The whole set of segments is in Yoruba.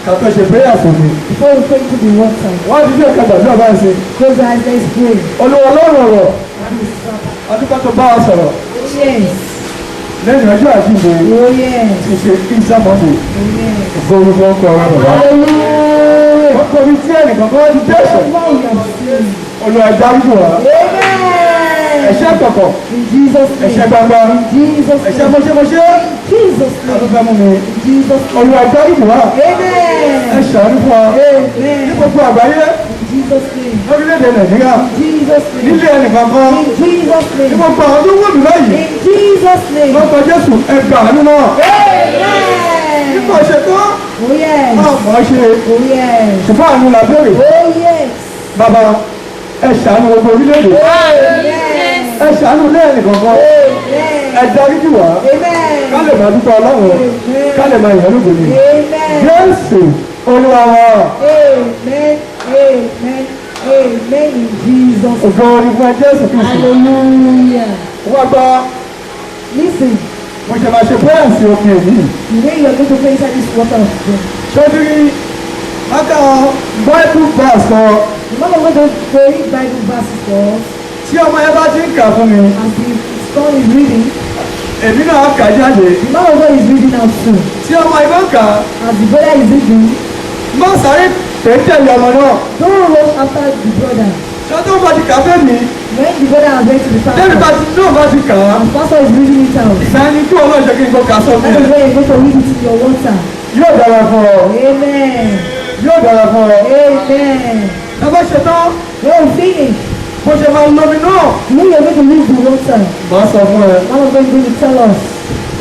Kàtó ṣe prayer fún mi. Before we go into the water, Wọ́n ti dé ọ̀kadà bí ọba ṣe. close your eyes, let's pray. Olúwa Ọlọ́run ọ̀rọ̀. Adúgbò tó bá wa sọ̀rọ̀. Yes. Lẹ́yìn ọjọ́ àjíǹde. Oh yes. Ti ṣe Easter Monday. Amen. Ògbórúkọ ọkọ̀ ọ̀rọ̀ bàbá. Hallelujah. Wọ́n kọ́ mi tí ẹnìkan kan ti dẹ́sẹ̀. Olúwa dáríjì wá. Amen. Ẹ̀ṣẹ̀ kọ̀kọ̀. In Jesus' name. Ẹ̀ṣẹ̀ gbangba. In Jesus' Ẹ̀ṣẹ̀ name. mọ́ṣẹ́mọ́ṣẹ́. Jesus' name. Adúgbò mú mi. In Jesus' name. Olúwa dáríjì wá. Amen. Ẹ ṣàánú fún wa. Ní Amen. gbogbo àgbáyé. In Jesus' name. Lórílẹ̀-èdè Nàìjíríà. In Jesus' name. Nílé ẹnìkan kan. In Jesus' Ní name. gbogbo àwọn tó wù mí báyìí. In Jesus' name. Lọ́kọ̀ Jésù ẹgbà àánú náà. Amen. Nípa ṣe tán. Oh yes. Máa mọ̀ ọ́ ṣe. Oh yes. Ṣùgbọ́n àánú la béèrè. Oh yes. Bàbá ẹ ṣàánú gbogbo orílẹ̀-èdè. Amen. Ẹ ṣàánú lẹ́yìn kankan. Amen. Ẹ dáríjì wá. Amen. Ká lè máa dúpọ̀ Ọlọ́run. Ká lè máa yẹ̀rù gbòmí. Amen. Jésù Olúwa wa. Amen. Amen. Amen. In Jesus. Ògo ni fún ẹ Jésù Kristi. Hallelujah. Wọ́n gbọ́ Listen, mo ṣe máa ṣe prayer sí omi èyí. the way you are going to pray inside this water of prayer. Ṣojú rí Máka Bible verse kan The man of God going to read Bible verses for us tí ọmọ yẹn bá ti ń kà fún mi. as the son is reading. Èmi náà kà jáde. The man of God is reading out too. Tí ọmọ yẹn bá ń kà, As the brother is reading, má sáré tẹ̀lé ọmọ náà. don't rush after the brother. Ṣọ́tọ́ bá ti kà fẹ́ mi. When the brother has read to the Débi bá pastor, ti náà bá ti kà á. as pastor is reading it out, Sani kí wọn náà ṣe kí n kó kà sọ fún that is ẹ. where you go to read it in your water. Yóò dára fún ọ. Amen. Yóò dára fún ọ. Amen. Ẹ bá ṣe tán. When we finish, Bó ṣe máa lọ mi náà. when you are going to read the water, Màá sọ fún ẹ. man of God is going to tell us.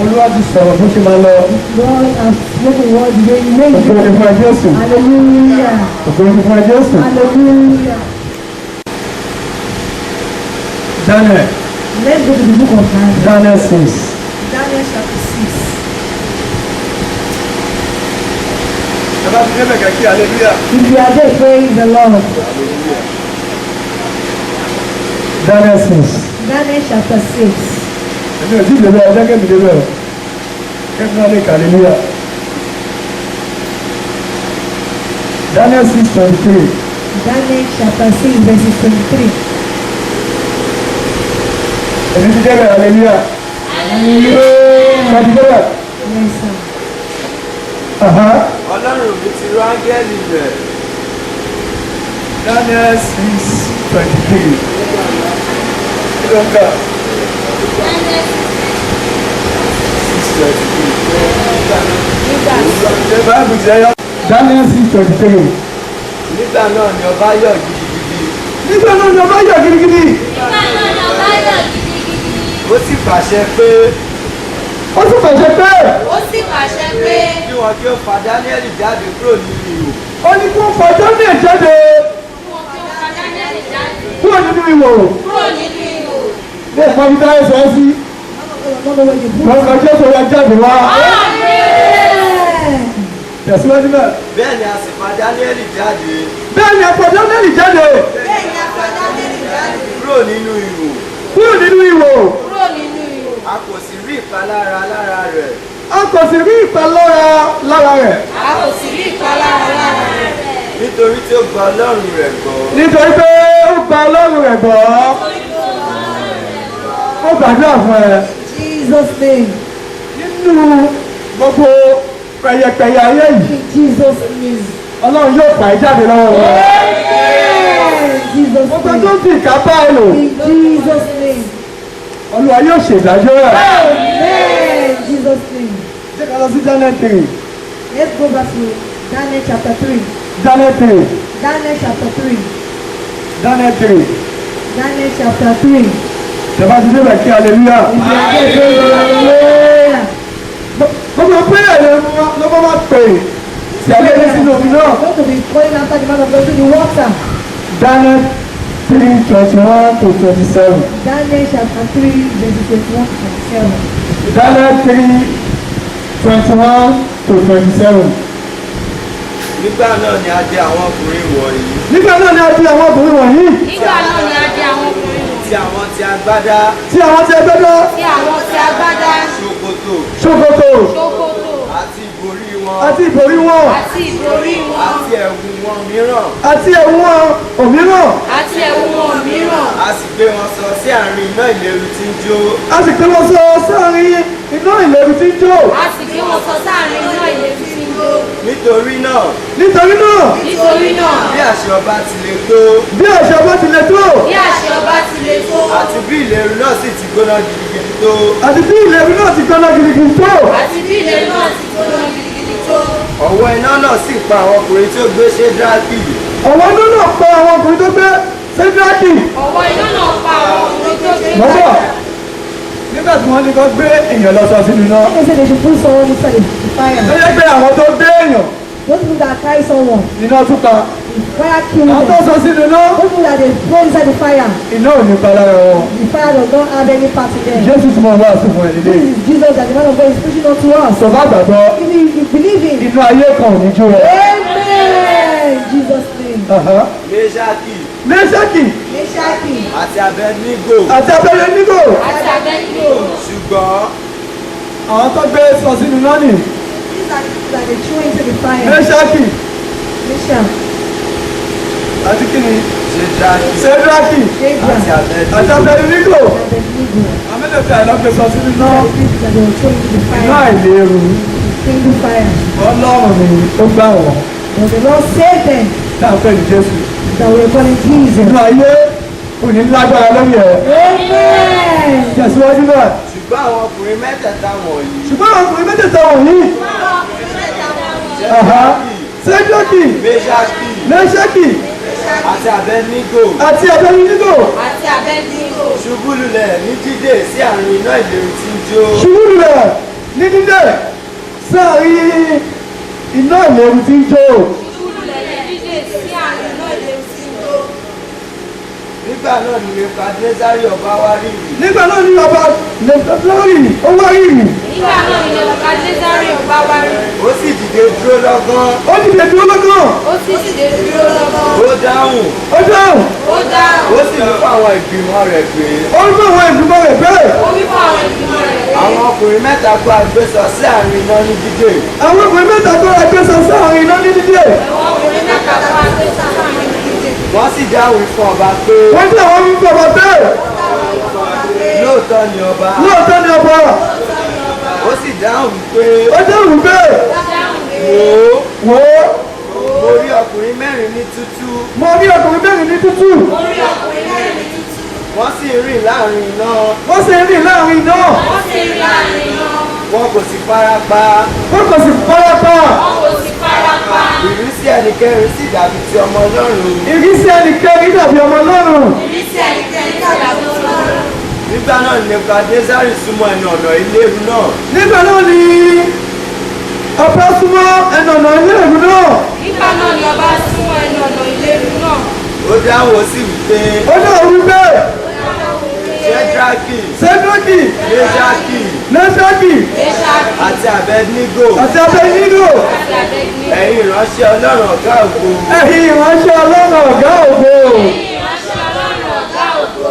Olúwa ti sọ̀rọ̀ bó ṣe máa lọ. God has spoken words the way you made Ògo ni it. fún ẹ Jésù. Hallelujah. Ògo ni fún ẹ Jésù. Hallelujah. Daniel. Let's go to the book of Daniel. Daniel 6. Daniel chapter 6. Ẹ bá ti débẹ̀ kẹ́kí hallelujah. If you are there, praise the Lord. Daniel 6. Daniel chapter 6. Èmi ò tí ì débẹ̀ ọjọ́ kẹ́mi débẹ̀ o. Kẹ́mi náà lè kà hallelujah. Daniel 6:23. Daniel chapter 6 verses 23. Èmi ti débẹ̀ hallelujah. Hallelujah. Ṣé ti débẹ̀? Yes, sir. Ọlọ́run mi ti rán áńgẹ́lì rẹ̀. Daniel 6:23. Kí ló ń kà? 6:23. Báyìí ti ẹyọ. Daniel 6:23. Nígbà náà ni ọba yọ̀ gidigidi. Nígbà náà ni ọba yọ̀ gidigidi. Ó sì pàṣẹ pé Ó sì pàṣẹ pé Ó sì pàṣẹ pé kí wọn kí ó fa Dáníẹ́lì jáde kúrò nínú ihò. ó ní kó fa Daniel jáde wọn kí ó fa Dáníẹ́lì jáde kúrò nínú ìwò. kúrò nínú ihò. Ní ẹ̀fọ́ bí táyé sọ ẹ́ sí. Lọ́kọ̀ Jésù ya jáde wá. Amen. Tẹ̀síwájú náà. Bẹ́ẹ̀ ni a sì fa Dáníẹ́lì jáde Bẹ́ẹ̀ ni ẹ̀fọ́ Daniel jáde Bẹ́ẹ̀ ni a fa Dáníẹ́lì jáde kúrò nínú ihò. kúrò nínú ìwò. kúrò nínú ihò. A kò sì rí ìpalára lára rẹ̀. A kò sì rí ìpalára lára rẹ̀. A kò sì rí ìpalára lára rẹ̀. Nítorí tí ó gba Ọlọ́run rẹ̀ gbọ́. Nítorí pé ó gba Ọlọ́run rẹ̀ gbọ́. Ó gbàdúrà fún ẹ. Jesus' name. Nínú gbogbo pẹ̀yẹpẹ̀yẹ ayé yìí, In Jesus' name. Ọlọ́run yóò fà á jáde lọ́wọ́ wọn. Amen. Jesus' Gbogbo tó name. ń fi ìkápá ẹ lò, In Jesus' name. Olúwa yóò ṣèdájọ́ ẹ̀. Amen. Jesus' name. Jẹ́ ká lọ sí Daniel 3. Let's go back to Daniel chapter 3. Daniel 3. Daniel chapter 3. Daniel 3. Daniel chapter 3. Tẹ̀bá ti débẹ̀ kí hallelujah. If you are there, praise the Lord. Hallelujah. Gbogbo péyà yẹn ló bá máa pè é. Tí a lè ní sínú omi náà. I'm going to be calling after the man of God to the water. Daniel 3:21 to 27. Daniel chapter 3, verses 21 to 27. Daniel 3:21 to 27. Nígbà náà ni a dé àwọn ọkùnrin wọ̀nyí. Nígbà náà ni a di àwọn ọkùnrin wọ̀nyí. Nígbà náà ni a di àwọn ọkùnrin wọ̀nyí. Tí àwọn ti agbádá, Tí àwọn ti ẹgbẹ́ dá. Tí àwọn tí agbádá, ṣòkòtò Ṣòkòtò ṣòkòtò àti ìborí wọn wọn. àti ìborí wọn. àti ìborí wọn. àti ẹ̀wù wọn mìíràn. àti ẹ̀wù wọn òmíràn. àti ẹ̀wù wọn mìíràn. a sì gbé wọn sọ sí àárín iná ìléru tí ń jó. a sì gbé wọn sọ sáàrin iná ìléru tí ń jó. a sì gbé wọn sọ sáàrin iná ìléru tí ń jó. nítorí náà nítorí náà nítorí náà bí àṣẹ ọba ti le tó bí àṣẹ ọba ti le tó bí àṣẹ ọba ti le tó àti bí ìléru náà sì ti gbóná gidigidi tó àti bí ìléru náà ti gbóná gidigidi tó àti bí ìléru náà ti gbóná gidigidi tó ọ̀wọ́ iná náà sì pa àwọn ọkùnrin tí ó gbé Ṣédrákì ọ̀wọ́ iná náà pa àwọn ọkùnrin tó gbé Ṣédrákì. ọ̀wọ́ iná náà pa àwọn ọkùnrin tó gbé mọ́bọ̀ nígbà tí wọ́n ní kó gbé èèyàn lọ sọ sínú iná. They say they should put someone inside the fire. ó yẹ pé àwọn tó gbé èèyàn Those people that carry someone, iná tún pa. the fire kills àwọn tó them. sọ sínú iná Those people that they throw inside the fire, iná ò ní pa lára wọn. the fire does not have any part in them. Jésù tí mo wá sí fún ẹ nílé. This is Jesus that the man of God is preaching unto us. sọ bá gbàgbọ́ If you believe in, inú ayé kan ò ní jó ẹ. amen. Jesus' name. Méṣákì Méṣákì Meshaki. àti Abednego àti Abednego àti Abednego. ṣùgbọ́n àwọn tó gbé sọ sínú iná nì. These are the people that they throw into the fire. Méṣákì Meshach. àti kíni Ṣédrákì Ṣédrákì àti Shadrach. àti Abednego Abednego. Abednego. àwọn mẹ́tẹ̀ẹ̀ta ẹ̀ lọ́gbẹ́ sọ sínú iná. These are the people that they will throw into the iná fire. àìléru Into the fire. Ọlọ́run ni ó gbà wọ́n But the Lord saved them náà fẹ́ ní Jésù. that we are calling Jesus. inú ayé kò ní lágbára lórí ẹ̀. Amen. tẹ̀síwájú náà. ṣùgbọ́n àwọn ọkùnrin mẹ́tẹ̀ẹ̀ta wọ̀nyí ṣùgbọ́n àwọn ọkùnrin mẹ́tẹ̀ẹ̀ta wọ̀nyí. Ṣédrákì Ṣédrákì Méṣákì Méṣákì àti Abednego àti Abednego àti Abednego. ṣubú lulẹ̀ ní dídè sí àárín iná ìléru tí ń jó. ṣubú lulẹ̀ ní dídẹ̀ sáàrin iná ìléru tí ń jó. Ìlẹ̀ dídè sí àárín iná ìléru tí ń jó. nígbà náà ni Nebukadnésárì ọba wá rí ìrì. nígbà náà ní ọba lẹ́tọ́rì ó wá rírì. Nígbà náà ni Nebukadnésárì ọba wá rí. ó sì dìde dúró lọ́gán. ó dìde dúró lọ́gán. Ó sì dìde dúró lọ́wọ́. ó dáhùn. ó dáhùn. Ó dáhùn. ó sì wí fún àwọn ìgbìmọ̀ rẹ̀ pé ó ń fún àwọn ìgbìmọ̀ rẹ̀ bẹ́ẹ̀. Ó wí fún àwọn ìgbìmọ̀ rẹ̀ pé àwọn ọkùnrin mẹ́ta kó agbésọ sí àárín iná ní dídè. àwọn ọkùnrin mẹ́ta tó ra gbèsè sáàrin iná ní dídẹ̀. àwọn ọkùnrin mẹ́ta tó wá gbé sáàárín dídè. wọ́n sì dáhùn fún ọba pé wọ́n tí àwọn ń bọ̀ bẹ́ẹ̀. lóòótọ́ ni ọba. lóòótọ́ ni ọba. ó sì dáhùn pé ó dáhùn bẹ́ẹ̀. wò ó wò ó mo rí ọkùnrin mẹ́rin ní tútú. mo rí ọkùnrin mẹ́rin ní tútù. Orí ọkùnrin mẹ́rin ní tútù. wọ́n sì rìn láàrin iná. wọ́n sì ń rìn láàrin iná. Wọ́n sì rí láàrin iná. wọn kò sì fara pa. wọ́n kò sì farapa. Wọ́n kò sì fara pa. ìrísí ẹnikẹ́ni sì dàbí ti ọmọ Ọlọ́run. ìrísí ẹnikẹ́ni dàbí ọmọ Ọlọ́run. Ìrísí ẹnikẹ́ni tàbí Ọlọ́run. nígbà náà ni Nebukadnésárì súnmọ́ ẹnu ọ̀nà ìléru náà. nígbà náà ni ọba súnmọ́ ẹnu ọ̀nà ilé ìlú náà. Nígbà náà ni ọba súnmọ́ ẹnu ọ̀nà ìléru náà. ó dáhùn ó sì wí pé ó dáhùn wípé Ṣédrákì Ṣédrákì Méṣákì Méṣákì Méṣákì àti Abednego àti Abednego àti Abednego. ẹ̀yin ìránṣẹ́ Ọlọ́run ọ̀gá ògo. ẹ̀yin ìránṣẹ́ Ọlọ́run ọ̀gá ògo. Ìránṣẹ́ Ọlọ́run ọ̀gá ògo.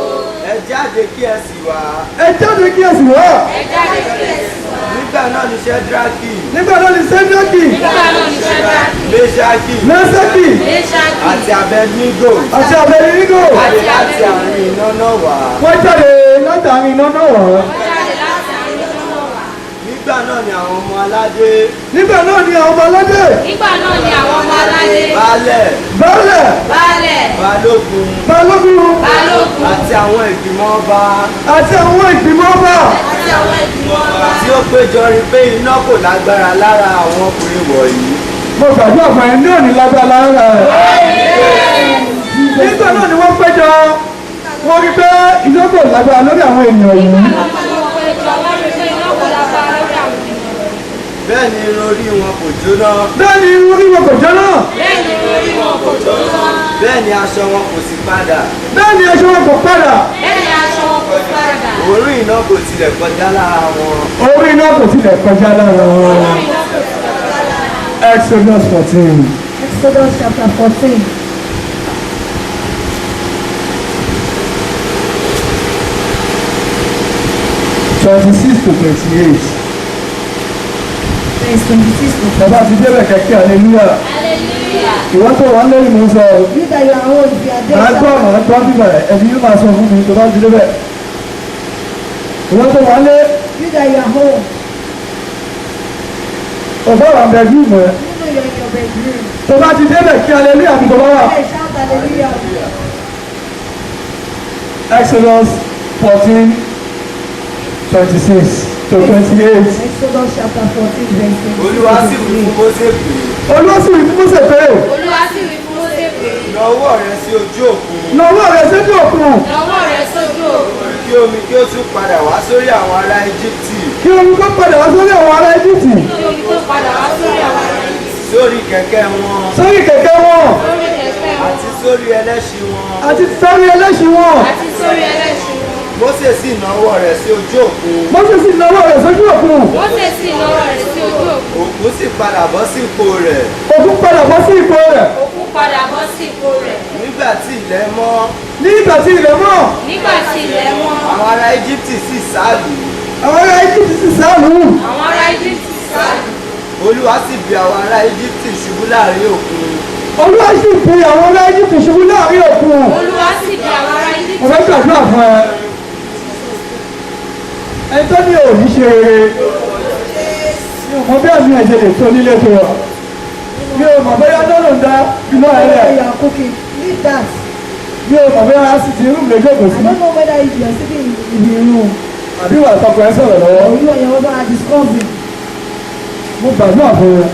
ẹ jáde kí ẹ sì wá. ẹ jáde kí ẹ sì wá. Ẹ jáde kí ẹ sì wá. nígbà náà ni Ṣédrákì nígbà náà ni Ṣédrákì Nígbà náà ni Ṣédrákì, Méṣákì Méṣákì Méṣákì àti Abednego àti Abednego jáde láti àárín iná náà wá. wọ́n jáde látàrí iná náà wá. wọ́n jáde láti àárín iná náà wá. nígbà náà ni àwọn ọmọ aládé nígbà náà ni àwọn ọmọ aládé Nígbà náà ni àwọn ọmọ aládé, baálẹ̀ baálẹ̀ baálẹ̀, balógun balógun balógun àti àwọn ìgbìmọ̀ ọba àti àwọn ìgbìmọ̀ ọba àti àwọn ìgbìmọ̀ ọba tí ó péjọ rí pé iná kò lágbára lára àwọn ọkùnrin wọ̀nyí. mo gbàdúrà fún ẹ ní òní lágbára lára rẹ. nígbà náà ni wọ́n péjọ wọ́n rí pé iná kò lágbára lórí àwọn ènìyàn yìí. bẹ́ẹ̀ ni irun orí wọn kò jóná. bẹ́ẹ̀ ni irun orí wọn kò jóná. bẹ́ẹ̀ ni aṣọ wọn kò sì padà. bẹ́ẹ̀ ni aṣọ wọn kò padà. òórùn iná kò tilẹ̀ kọjá lára wọn. orí iná kò tilẹ̀ kọjá lára wọn. Exodus 14. Exodus chapter 14. (26 to 28). verse 26 to Bàbá ti débẹ̀ kẹ̀kẹ́ hallelujah. Hallelujah. Ìwọ́n tó wà lórí mò ń sọ. you that you are old, if you are Màá there, gbọ́ shout màá gbọ́ bíbà ẹ̀mí yóò máa sọ fún mi tó bá ti débẹ̀. Ìwọ́n tó wà lé you that you are home, ọ̀bá wà bẹ̀rù mọ̀ ẹ́. you know you're in your bedroom. Tó bá ti débẹ̀ kí hallelujah àbí tó bá wà. Hey, shout hallelujah. Exodus 14:26 to 28. Exodus chapter 14 verse 26. Olúwa sì wí fún Mósè pé Olúwa sì wí fún Mósè pé Olúwa sì wí fún Mósè pé na ọwọ́ rẹ sí ojú òkun na ọwọ́ rẹ̀ séjú òkun lọ́wọ́ rẹ̀ sójú òkun kí omi kí ó tún padà wá sórí àwọn ará Íjíbítì kí omi kó padà wá sórí àwọn ará Íjíbítì kí omi tó padà wá sórí àwọn ará Íjíbítì sórí kẹ̀kẹ́ wọn sórí kẹ̀kẹ́ wọn lórí kẹ̀kẹ́ wọn àti sórí ẹlẹ́ṣin wọn. àti sórí ẹlẹ́ṣin wọn. àti sórí ẹlẹ́ṣin wọn. Mósè sì na ọwọ́ rẹ̀ sí ojú òkun Mósè sì na ọwọ́ rẹ̀ sójú òkun. Mósè sì lọ́wọ́ rẹ̀ sí ojú òkun. òkun sì padà bọ́ sí ipò rẹ̀ Òkun padà bọ́ sí ipò rẹ̀. Òkun padà bọ́ sí ipò rẹ̀. nígbà tí ilẹ̀ mọ́ Ní ìgbà tí ilẹ̀ mọ́, Nígbà tí ilẹ̀ mọ́, àwọn ará Íjíbítì sì sáàlù àwọn ará Íjíbítì sì sáàlù. àwọn ará Íjíbítì sáàlù. Olúwa sì bì àwọn ará Íjíbítì ṣubú láàrin òkun Olúwa sì fi àwọn ará Íjíbítì ṣubú láàrin òkun. Olúwa sì bì àwọn ará Íjíbítì. Mo fẹ́ gbàdúrà fún ẹ. Ẹni tó ní òní ṣe rere. Mi ò mọ bí àmì ẹ̀jẹ̀ lè tó nílé tó wà. Mi ò mọ̀ bóyá lọ́nà ń dá iná Whether ẹ̀rẹ̀. you are cooking, leave that. Mi ò mọ̀ bóyá sì ti rúùmù lójú òkú I sí. don't know whether if you are sitting in the room Àbí wà tọkọ ẹ sọ̀rọ̀ or lọ́wọ́. you and your husband are discussing. Mo gbàdúrà fún ẹ.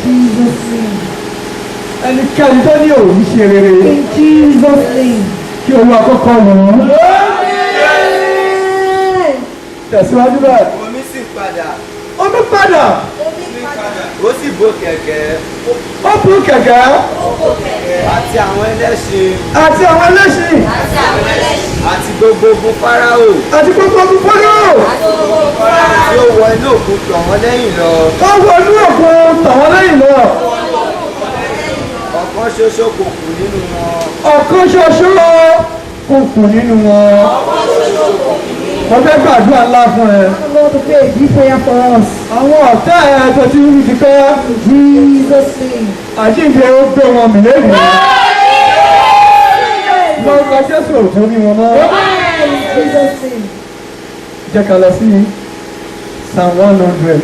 In Jesus' name. Ẹnikẹ́ni tó ní òní ṣe rere. In Jesus' name. Kí Olúwa kọ́kọ́ wù ú. Amen. Tẹ̀síwájú bẹ́ẹ̀. omi sì padà Omi padà. ó sì bò kẹ̀kẹ́ Ó bu kẹ̀kẹ́ àti àwọn ẹlẹ́ṣin àti àwọn ẹlẹ́ṣin Àti àwọn ẹlẹ́ṣin. àti gbogbo ogun Fáráò àti gbogbo ogun fọ́nrán. tí ó wọ inú òkun tọ̀ wọ́n lẹ́yìn lọ Ó wọ inú òkun tàwọn lẹ́yìn lọ. ọ̀kan ṣoṣo kò kù nínú wọn. Ọ̀kan ṣoṣo kò kù nínú wọn. Mo fẹ́ gbàdúrà ńlá fún ẹ. I'm going to pray a deep prayer for us. Àwọn ọ̀tá ẹ̀ tó ti rí ti pẹ́. In Jesus' name. Àjíǹde ó gbé wọn mì lẹ́nu. Lórúkọ Jésù ò tó rí wọn mọ́. In Jesus' name. Jẹ́ ká lọ sí Psalm 100.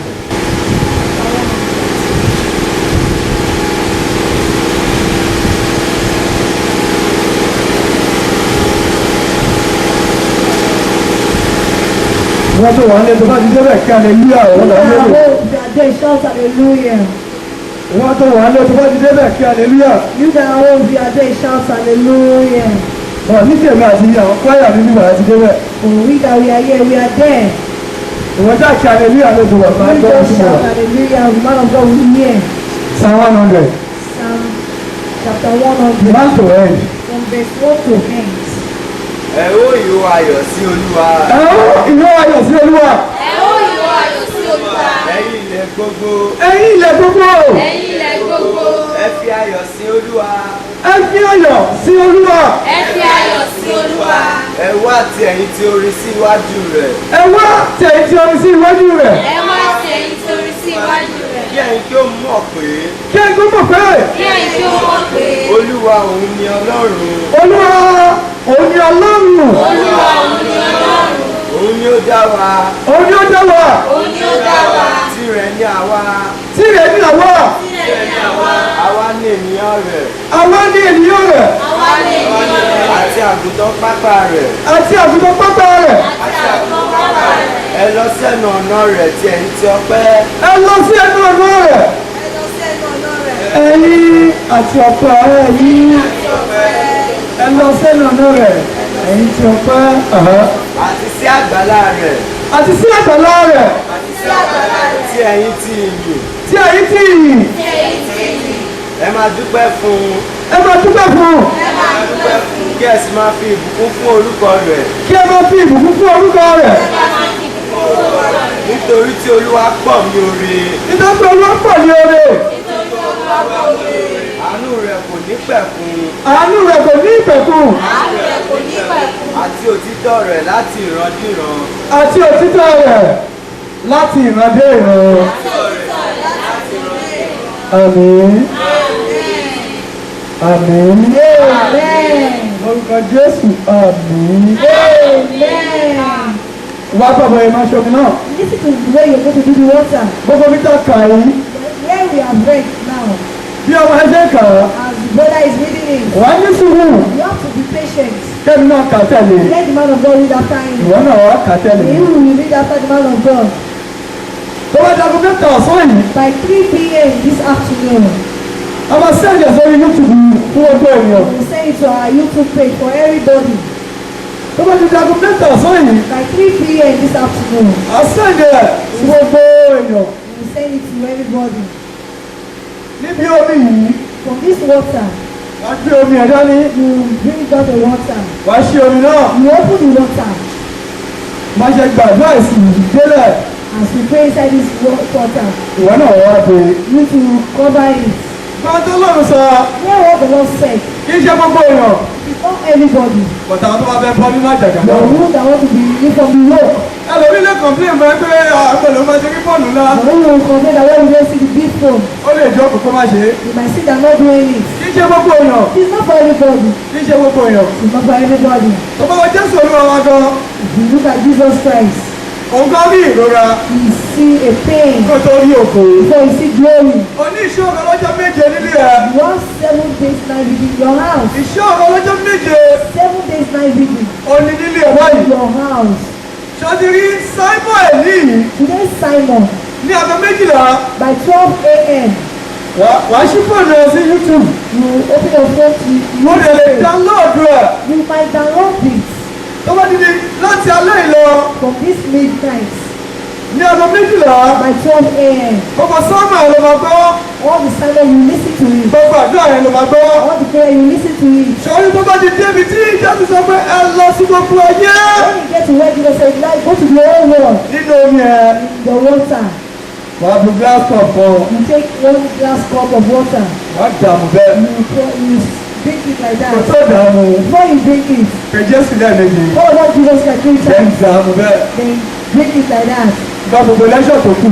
Wọ́n tó wà ní ẹjọ́ bá ti débẹ̀ kí hallelujah ọ̀hún là ń You lérò. that are old, if you are there, shout hallelujah. Wọ́n tó wà ní ẹjọ́ bá ti débẹ̀ kí hallelujah. You that are old, if you are there, shout hallelujah. Wọ́n ní tèmi àti àwọn kwaya mi nígbà láti débẹ̀. Oh, we that we are here, we are there. Ìwọ́n já kí hallelujah ló ti wà fún We àgbọ̀ just ọ̀ṣun shout wà. hallelujah. The man of God will be here. Psalm 100. Psalm chapter 100. Man to end. From verse 1 to end. ẹ ó ìhó ayọ̀ sí Olúwa Ẹ ó ìwé ayọ̀ sí Olúwa. Ẹ ó ìwọ ayọ̀ sí Olúwa. ẹ̀yin ilẹ̀ gbogbo Ẹ̀yin ilẹ̀ gbogbo. Ẹ̀yin ilẹ̀ gbogbo. ẹ fi ayọ̀ sí Olúwa Ẹ fi ayọ̀ sí Olúwa. Ẹ fi ayọ̀ sí Olúwa. ẹ wá ti ẹ̀yin tí orí sí iwájú rẹ̀ Ẹ wá tẹ̀yìn tí orin sí iwájú rẹ̀. Ẹ wá sí ẹ̀yin torí sí iwájú rẹ̀. kí ẹ̀yin kí ó mọ̀ pé Kí ẹ gbọ́dọ̀ pé Kí ẹ̀yin tí ó mọ̀ pé Olúwa òun ni Ọlọ́run Olúwa òun ni Ọlọ́run. Olúwa òun ni Ọlọ́run. òun ni ó dá wa Òun ni ó dá wa. Òun ni ó dá wa. tirẹ̀ ni àwa Tirẹ̀ ni àwa. Tirẹ̀ ni àwa. àwa ni ènìyàn rẹ̀ Àwa ni ènìyàn rẹ̀. Àwa ni ènìyàn rẹ̀. àti àgùntàn pápá rẹ̀ Àti àgùntàn pápá rẹ̀. Àti àgùntàn pápá rẹ̀. ẹ lọ sẹ́nu ọ̀nà rẹ̀ tí ẹ̀yin ti ọpẹ́ Ẹ lọ sí ẹnu ọ̀nà rẹ̀. Ẹ lọ sí ẹnu ọ̀nà rẹ̀. Ẹ̀yin àti ọ̀pọ̀ rẹ̀ yìí. Ẹ lọ sí ẹnu ọ̀nà rẹ̀. Ẹ̀yin tí ọpẹ́. àti sí àgbàlá rẹ̀ Àti sí àgbàlá rẹ̀. Sí àgbàlá rẹ̀. tí ẹ̀yin ti yìn Tí ẹ̀yin tí yìn. Tí ẹ̀yin ti yìn. ẹ máa dúpẹ́ fún un Ẹ máa dúpẹ́ fún un. Ẹ máa dúpẹ́ fún un. kí ẹ sì máa fi ìbùkún fún orúkọ rẹ̀ Kí ẹ máa fi ìbùkún fún orúkọ rẹ̀. Ẹ máa fi ìbùkún fún orúkọ rẹ̀. nítorí tí Olúwa pọ̀ ní oore Nítorí pé Olúwa pọ̀ ní oore. Nítorí tí Olúwa pọ̀ ní oore. àánú rẹ̀ kò ní pẹ̀kun Àánú rẹ̀ kò ní ìpẹ̀kun. Àánú rẹ̀ kò ní pẹ̀kun. àti òtítọ́ rẹ̀ láti ìrandíran Àti òtítọ́ rẹ̀ láti ìran dé ìran. Àti òtítọ́ rẹ̀ láti Àmín. Àmín. Amen. Orúkọ Jésù. Àmín. Amen. Wá bàbá ẹ̀ máa ṣomi náà. Listen to the way you're going to do the water. Gbogbo mi ta kà yìí. Where we have read now, Bí ọmọ ẹgbẹ́ kà á, as the brother is reading it, wà á ní sùúrù. you have to be patient. Kẹ́mi náà kà tẹ̀lé. Let the man of God read after him. Ìwọ náà wà á kà tẹ̀lé. You will read after the man of God. Tó bá dago mẹ́ta ọ̀sán yìí, By 3 p.m. this afternoon, a máa sẹ́ǹdì ẹ̀ sórí YouTube fún ọgbọ́n ènìyàn. we will send it to our YouTube page for everybody. Tó bá ti dago mẹ́ta ọ̀sán yìí, By 3 p.m. this afternoon, a sẹ́ǹdì ẹ̀ sí gbogbo èèyàn. we will send it to everybody. Níbi omi yìí, From this water, wà á gbé omi ẹ̀ dání. you bring out the water. Wà á ṣí omi náà. You open the water. Má ṣe gbàdúrà ìsìn délẹ̀. As we pray inside this water, Ìwọ náà wà á pè é. you need to cover it. Máa tó lọ́rùn sọ, Hear what the Lord said. kì í ṣe gbogbo èèyàn. It's not everybody. Bọ̀tà àwọn tó bá fẹ́ bọ́ nínú àjàgà The náà. one that want to be released from the yoke. Ẹlòmí lè complain mọ́ ẹ pé àgbẹ̀ ló máa ṣe kí fóònù ńlá. The one who will complain that when we don't see the big phone, Ó lè jọ kókó má ṣe é. you might see they're not doing it. Kì í ṣe gbogbo èèyàn. It's not for everybody. Kì í ṣe gbogbo èèyàn. It's not for everybody. Tó bá wọ Jésù Olúwa wa gan, If you look at Jesus Christ, òun gan rí ìrora you see a pain kó tó rí òkò. before you see glory. O ní ìṣòro ọlọ́jọ́ méje nílé ẹ̀. You want 7 days night within your house. Ìṣòro ọlọ́jọ́ méje 7 days night within o ní nílé ẹ̀ báyìí. your house. Ṣọ́ọ́tì rí Simon Ẹ̀lí Today Simon, ní aago méjìlá. by 12 a.m., Wàá ṣí fóònù ẹ sí YouTube. you open your phone to Mo lè lè YouTube. download ẹ̀. You might download it Tó bá dìde láti alẹ́ ìlọ from this midnight ní aago méjìlá. by 12 a.m. Gbogbo sọ́mà ẹ̀ ló máa gbọ́. All the Simon, you listen to it. Gbogbo àdúrà ẹ̀ ló máa gbọ́. All the prayer, you listen to it. Ṣọ́ọ́rí tó bá ti débi tí Jésù sọ pé ẹ lọ sí gbogbo ayé. When you get to where Jesus said, like, go to the whole world, Nínú omi ẹ̀, the water, wàá bu glass cup kan. you take 1 glass cup of water, Wàá dààmú bẹ́ẹ̀. you drink it like Kò that. tó dààmú. Before you drink it, Pè Jésù lẹ́ẹ̀mejì. call Lord Jesus Christ 3 Then times, dààmú bẹ́ẹ̀. then drink it like that. Gba gbogbo lẹ́ṣọ̀ tó kù.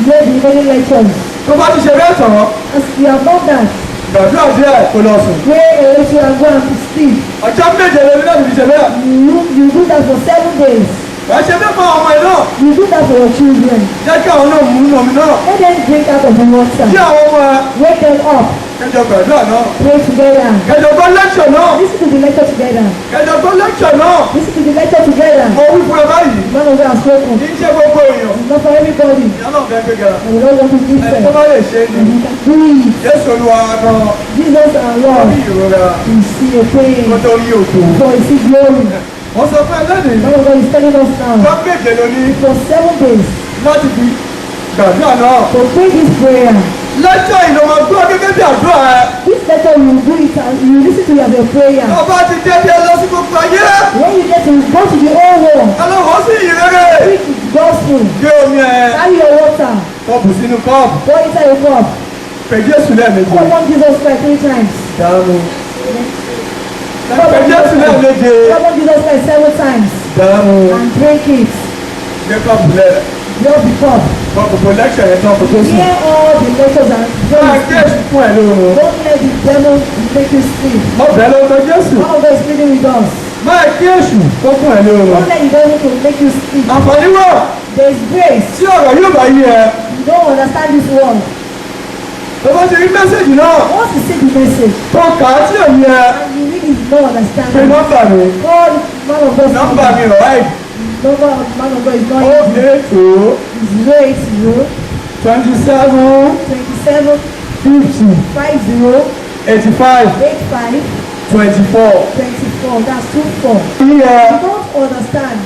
Hear the remaining lectures. Tó bá ti ṣe bẹ́ẹ̀ tán, As you have done that, gbàdúrà díẹ̀ kó lọ sùn. pray a little and go and sleep. Ọjọ́ méje lórí láti fi ṣe bẹ́ẹ̀. You do that for 7 days. Wàá ṣe bẹ́ẹ̀ fún àwọn ọmọ ẹ̀ náà. You do that for your children. Jẹ́ kí àwọn náà mú nínú omi náà. Let them drink out of the Kí water. àwọn ọmọ ẹ̀ Wake them up. kẹjọ gbàdúrà náà. Pray together. Kẹjọ gbọ́ lẹ́kṣọ̀ náà. Listen to the lecture together. Kẹjọ gbọ́ lẹ́kṣọ̀ náà. Listen to the lecture together. Mo wí fún ẹ báyìí. Man of God has spoken. Kì í ṣe gbogbo èèyàn. It's not for everybody. Ìyá náà fẹ́ gbéga. And we don't want to give Ẹni tó them. bá lè ṣe é ni. You can do it. Jésù Olúwa gan. Jesus our Ó Lord. ní ìrora. You see a pain. Kó tó rí òkú. For you see glory. Wọ́n sọ fún ẹ lẹ́nìí. Man of God is telling us now. Ọjọ́ méje ló ní For 7 days. láti fi gbàdúrà náà. So pray this prayer. Lẹ́jọ́ ìlú máa gbọ́ gẹ́gẹ́ bí àdúrà ẹ. This lecture you will do it and you listen to it as a prayer. Ọba ti dédé lọ sí gbogbo ayé. When you get to go to the whole world, Ọlọ́wọ́ sí ìrere. preach the gospel. Gbé omi ẹ. Carry your water. Kọ́ọ̀bù sínú kọ́ọ̀bù. Pour inside your cup. Pè Jésù lẹ́ẹ̀mejì. Call on Jesus Christ 3 times. Dànù. Pè Jésù lẹ́ẹ̀mejì. Call on Jesus Christ 7 times. Dànù. And drink it. Gbé kọ́ọ̀bù lẹ̀. Drop the cup. Kọ́ gbogbo lẹ́kṣọ̀ yẹn tán kó tó sùn. Hear all the lectures and Máa don't gbé èsì fún ẹ lóorun. let the devil make you sleep. Ọbẹ̀ ló tọ́ Jésù. One of God is pleading with us. Máa gbé èsù kó fún ẹ lóorun. Don't let the devil to make you sleep. Àǹfààní wà There is grace. tí ọ̀rọ̀ yóò bá yé ẹ. You don't understand this word. Tó bá ti rí mẹ́sẹ̀gì náà. Once you see the message Tó kà á tí ò yẹ. and you really don't Pé understand, nọ́mbà mi. call man of God. Nọ́mbà mi right. Number of man of God is not Ó easy. dé tó 080 27 27 50 50 85 85 24. 24. That's 24. Yíyẹ You don't understand.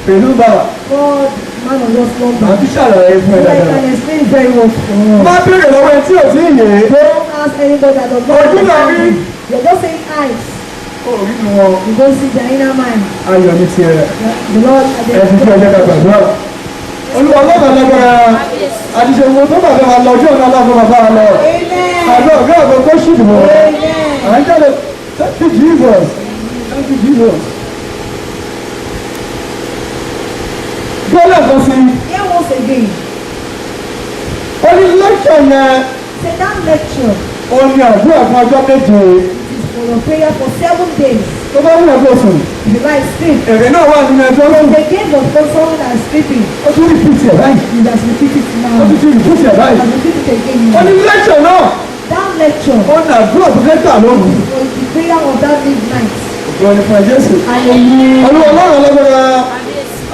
pè nọ́mbà. God, man of God's Màá number. tún ṣàlàyé fún ẹ So I dáadáa. can explain it very well for us. Má béèrè lọ́wọ́ ẹ tí ò tí ì yé. Don't ask anybody that does not Ojú náà understand rí. you. You're just saying eyes. Ó rí nu wọn. You don't see the inner mind. Ayọ̀ ní tiẹ̀. The Lord, Ẹ ti fi ọjọ́ ká gbàdúrà. Olúwa lọ́nà lágbára. Àdìsẹ́ wo tó bàbá wa lọ ojú ọ̀nà ọlọ́run bàbá wa lọ. Amen. Àgbà ọ̀gá àgbà kó ṣùgbọ́n. Amen. À ń jáde. Thank you Jesus. Thank you Jesus. Gbọ́dọ̀ kan sí. Here once again. Ó ní lẹ́kṣọ̀ yẹn Say that lecture ó ní àdúrà fún ọjọ́ méje. is for a prayer for 7 days. Tó bá wù ẹgbẹ́ sùn. If you like sleep. Èrè náà wà nínú ẹjọ́ There's sùn. a game of someone that is sleeping. Ó tún rí fìtì ẹ̀ báyìí. You just repeat it now. Ó tún rí fìtì ẹ̀ báyìí. And repeat it again. Ó ní lẹ́kṣọ̀ náà. That lecture Ó ní àdúrà tó fẹ́ gbà lónìí. was the prayer of that midnight. Ògo ni fún ẹ Jésù. Hallelujah. Olúwa Ọlọ́run ọlọ́gbọ́dọ̀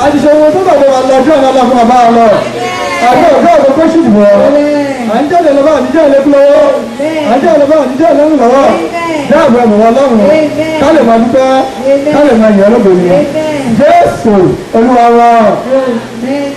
àṣìṣe owó tó bàbá wa lọ́jọ́ ìlànà fún bàbá wa lọ. Àjọ ọ̀gá ọ̀gá kó ṣì bọ̀. Amen. À ń jáde lọ́wọ́ àníjẹ́ ìlẹ́kùn lọ́wọ́. À ń jáde lọ́wọ́ àníjẹ́ ìlẹ́kùn lọ́wọ́. Dáàbò ẹ̀mọ̀ wọn lọ́rùn. Ká lè máa dúpẹ́. Ká lè máa yẹ̀ ọ́ lóbìnrin. Amen. Jésù Olúwa wa. Amen.